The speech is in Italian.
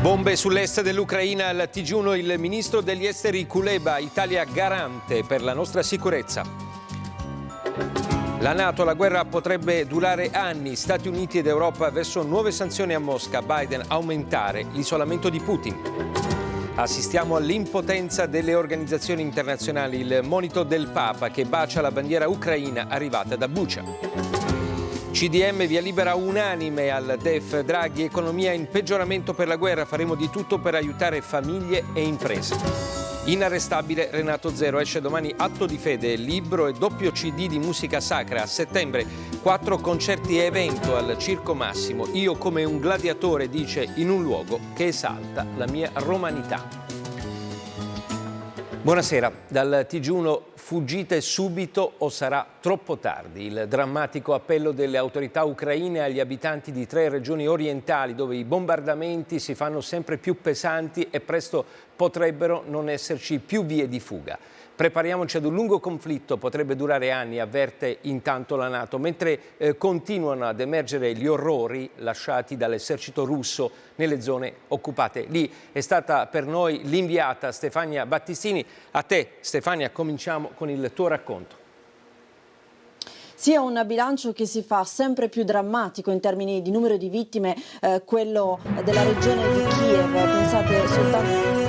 Bombe sull'est dell'Ucraina, al TG1 il ministro degli esteri Kuleba, Italia garante per la nostra sicurezza. La NATO, la guerra potrebbe durare anni, Stati Uniti ed Europa verso nuove sanzioni a Mosca, Biden aumentare l'isolamento di Putin. Assistiamo all'impotenza delle organizzazioni internazionali, il monito del Papa che bacia la bandiera ucraina arrivata da Bucha. CDM via libera unanime al DEF, Draghi, economia in peggioramento per la guerra, faremo di tutto per aiutare famiglie e imprese. Inarrestabile Renato Zero, esce domani Atto di Fede, libro e doppio CD di musica sacra. A settembre 4 concerti e evento al Circo Massimo, io come un gladiatore, dice, in un luogo che esalta la mia romanità. Buonasera, dal TG1 fuggite subito o sarà troppo tardi. Il drammatico appello delle autorità ucraine agli abitanti di 3 regioni orientali dove i bombardamenti si fanno sempre più pesanti e presto potrebbero non esserci più vie di fuga. Prepariamoci ad un lungo conflitto, potrebbe durare anni, avverte intanto la NATO, mentre continuano ad emergere gli orrori lasciati dall'esercito russo nelle zone occupate. Lì è stata per noi l'inviata Stefania Battistini. A te, Stefania, cominciamo con il tuo racconto. Sì, è un bilancio che si fa sempre più drammatico in termini di numero di vittime, quello della regione di Kiev. Pensate soltanto...